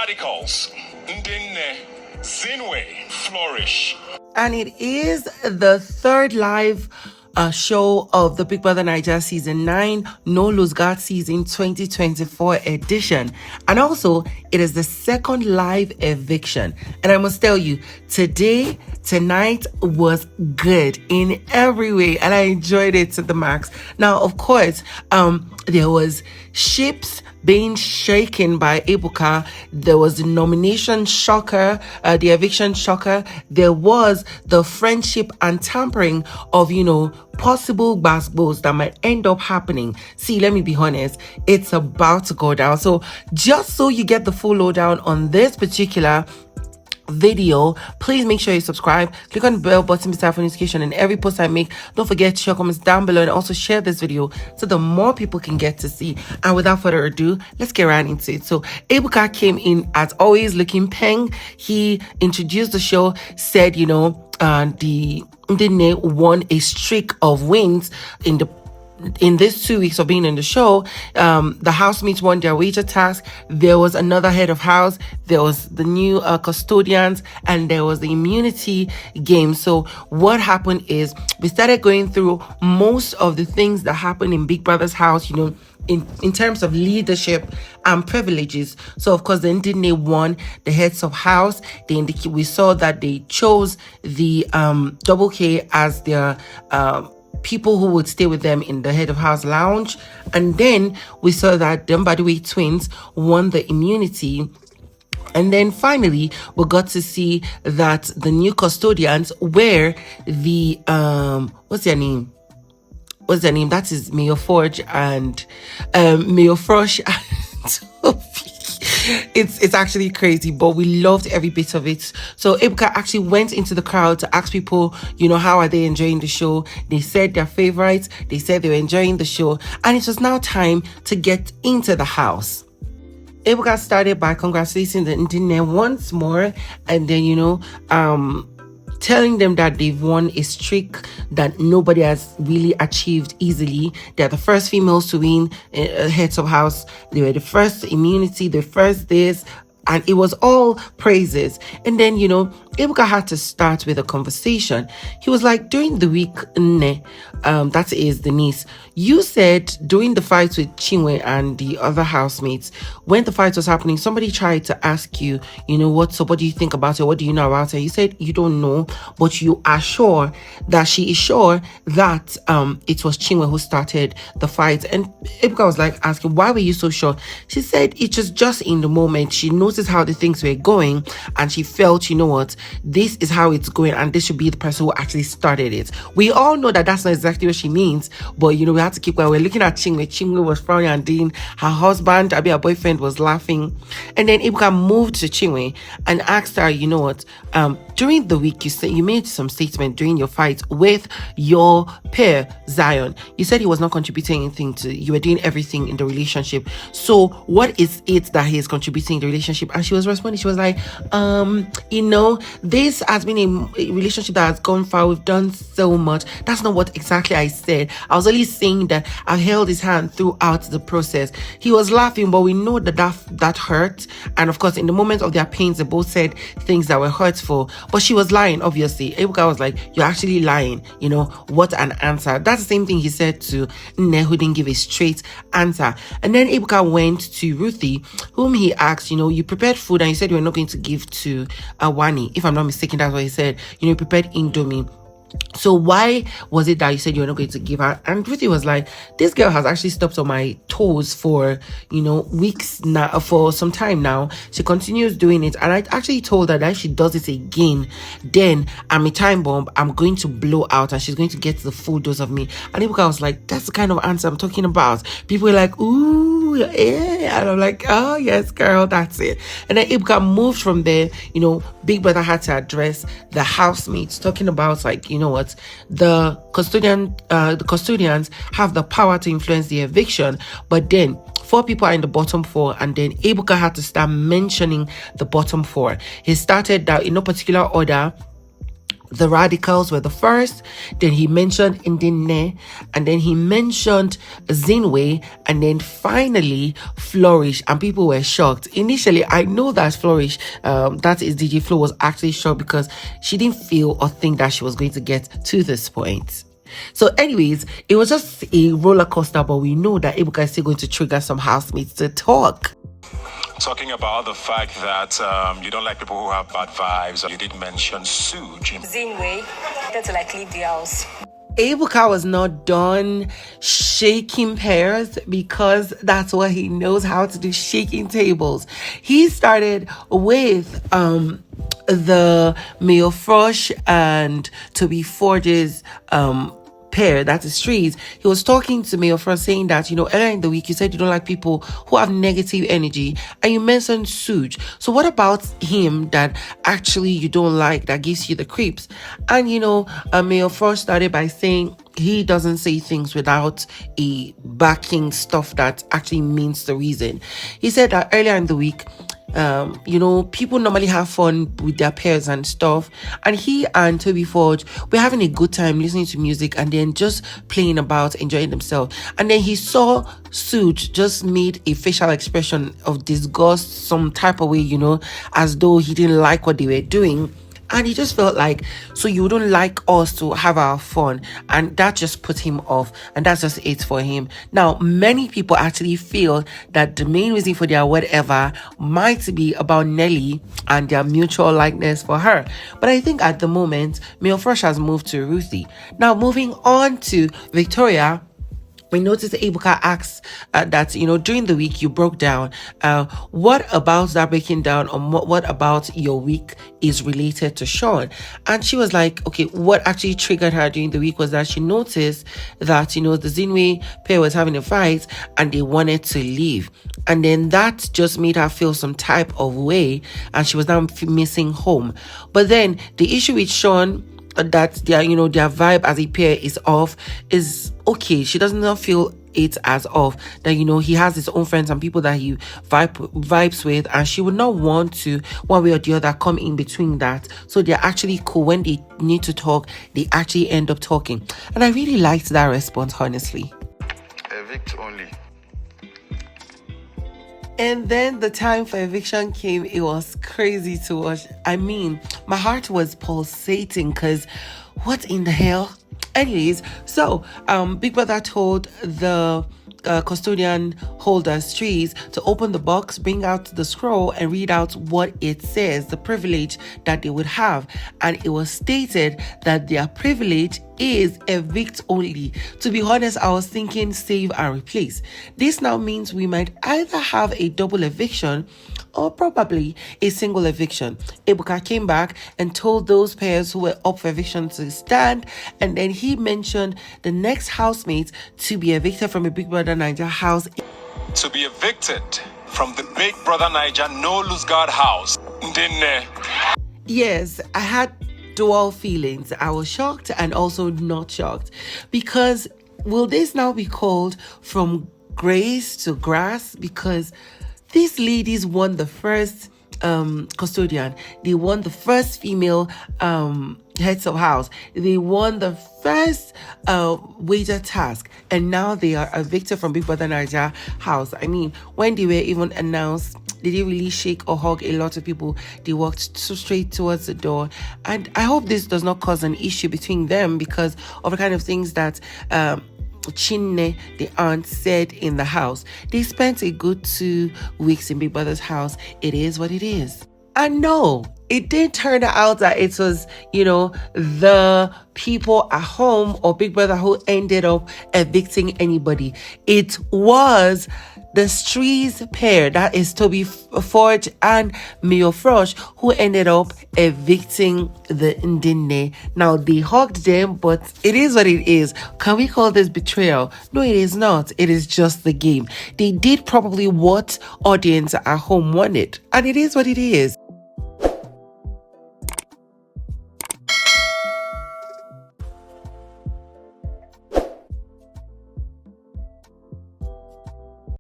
radicals, Ndi-Nne, Zinwe, flourish. And it is the third live show of the Big Brother Naija Season 9, No Lose God Season 2024 edition. And also, it is the second live eviction. And I must tell you, tonight was good in every way. And I enjoyed it to the max. Now, of course, there was ships being shaken by Ebuka. There was the nomination shocker, the eviction shocker. There was the friendship and tampering of, possible basketballs that might end up happening. See, let me be honest, it's about to go down. So just so you get the full lowdown on this particular video, please make sure you subscribe, click on the bell button beside for notification, and every post I make, don't forget to share comments down below, and also share this video so the more people can get to see. And without further ado, let's get right into it. So Ebuka came in as always looking peng. He introduced the show, said the Ndi-Nne won a streak of wins in these 2 weeks of being in the show. The housemates won their wager task. There was another head of house. There was the new custodians, and there was the immunity game. So what happened is we started going through most of the things that happened in Big Brother's house, in terms of leadership and privileges. So of course, the Ndi-Nne won the heads of house. We saw that they chose the double K as their people who would stay with them in the head of house lounge. And then we saw that the Mbadiwe twins won the immunity. And then finally, we got to see that the new custodians were the, what's their name? That is Mayor Forge and Mayor Frosh and Toby. It's actually crazy, but we loved every bit of it. So Ebuka actually went into the crowd to ask people, how are they enjoying the show? They said their favorites. They said they were enjoying the show. And it was now time to get into the house. Ebuka started by congratulating the Ndi-Nne once more, and then, telling them that they've won a streak that nobody has really achieved easily. They're the first females to win heads of house. They were the first immunity, the first this, and it was all praises. And then, Ebuka had to start with a conversation. He was like, during the week, Nne, that is the niece, you said during the fight with Chinwe and the other housemates, when the fight was happening, somebody tried to ask you, what do you think about her? What do you know about her? You said you don't know, but you are sure that she is sure that it was Chinwe who started the fight. And Ebuka was like asking, why were you so sure? She said it was just in the moment. She noticed how the things were going, and she felt, this is how it's going, and this should be the person who actually started it. We all know that that's not exactly what she means, but we had to keep quiet. We're looking at Chinwe. Chinwe was frowning and Dean. Her husband, her boyfriend, was laughing. And then Ebuka moved to Chinwe and asked her, during the week, you made some statement during your fight with your peer, Zion. You said he was not contributing anything you were doing everything in the relationship. So what is it that he is contributing in the relationship? And she was responding. She was like, this has been a relationship that has gone far. We've done so much. That's not what exactly I said. I was only saying that I held his hand throughout the process. He was laughing, but we know that hurt. And of course, in the moment of their pains, they both said things that were hurtful. But she was lying, obviously. Ebuka was like, you're actually lying. What an answer. That's the same thing he said to Nne, who didn't give a straight answer. And then Ebuka went to Ruthie, whom he asked, you prepared food and you said you were not going to give to Wani. If I'm not mistaken, that's what he said. You prepared Indomie. So why was it that you said you were not going to give her? And Ruthie was like, this girl has actually stopped on my toes for, weeks now, for some time now. She continues doing it. And I actually told her that if she does it again, then I'm a time bomb. I'm going to blow out and she's going to get the full dose of me. And Ebuka was like, that's the kind of answer I'm talking about. People were like, ooh, yeah. And I'm like, oh, yes, girl, that's it. And then Ebuka moved from there. Big Brother had to address the housemates, talking about the custodians have the power to influence the eviction, but then 4 people are in the bottom 4, and then Ebuka had to start mentioning the bottom 4. He started that in no particular order. the Radicals were the first, then he mentioned Ndi-Nne, and then he mentioned Zinwe, and then finally Flourish, and people were shocked. Initially, I know that Flourish, that is DJ Flo, was actually shocked because she didn't feel or think that she was going to get to this point. So anyways, it was just a roller coaster, but we know that Ebuka is still going to trigger some housemates to talk. Talking about the fact that you don't like people who have bad vibes. You did mention Suj. Zinwe, that's like leave the house. Ebuka was not done shaking pears because that's what he knows how to do, shaking tables. He started with the Mayo Frosh and Toby Forge's pair, that is Streeze. He was talking to Mayo Frosh saying that, earlier in the week you said you don't like people who have negative energy, and you mentioned Suj. So what about him that actually you don't like, that gives you the creeps? And Mayo Frosh started by saying he doesn't say things without a backing stuff that actually means the reason. He said that earlier in the week, people normally have fun with their pairs and stuff, and he and Toby Forge were having a good time listening to music and then just playing about, enjoying themselves. And then he saw Suj just made a facial expression of disgust, some type of way, as though he didn't like what they were doing. And he just felt like, so you don't like us to have our fun. And that just put him off. And that's just it for him. Now, many people actually feel that the main reason for their whatever might be about Nelly and their mutual likeness for her. But I think at the moment, Mayo Frosh has moved to Ruthie. Now, moving on to Victoria, we noticed Ebuka asked that, during the week you broke down. What about that breaking down, or what about your week is related to Sean? And she was like, okay, what actually triggered her during the week was that she noticed that, the Zinwe pair was having a fight and they wanted to leave. And then that just made her feel some type of way, and she was now missing home. But then the issue with Sean, that their vibe as a pair is off, is okay. She does not feel it as off, that he has his own friends and people that he vibes with, and she would not want to one way or the other come in between that. So they're actually cool. When they need to talk, they actually end up talking, and I really liked that response, honestly. Evict only. And then the time for eviction came. It was crazy to watch. I mean, my heart was pulsating because what in the hell? Anyways, so Big Brother told the custodian holder Streeze to open the box, bring out the scroll, and read out what it says, the privilege that they would have. And it was stated that their privilege is evict only. To be honest, I was thinking save and replace. This now means we might either have a double eviction or probably a single eviction. Ebuka came back and told those pairs who were up for eviction to stand, and then he mentioned the next housemates to be evicted from a Big Brother Naija house. To be evicted from the Big Brother Naija No Lose Guard house. Ndi-Nne. Yes, I had dual feelings. I was shocked and also not shocked, because will this now be called from grace to grass? Because these ladies won the first custodian. They won the first female heads of house. They won the first wager task, and now they are evicted from Big Brother Naija house. I mean, when they were even announced, they didn't really shake or hug a lot of people. They walked so straight towards the door, and I hope this does not cause an issue between them because of the kind of things that Chinne, the aunt, said in the house. They spent a good 2 weeks in Big Brother's house. It is what it is. And no, it didn't turn out that it was, the people at home or Big Brother who ended up evicting anybody. It was the Streeze pair, that is Toby Forge and Mayo Frosh, who ended up evicting the Ndi-Nne. Now, they hugged them, but it is what it is. Can we call this betrayal? No, it is not. It is just the game. They did probably what audience at home wanted, and it is what it is.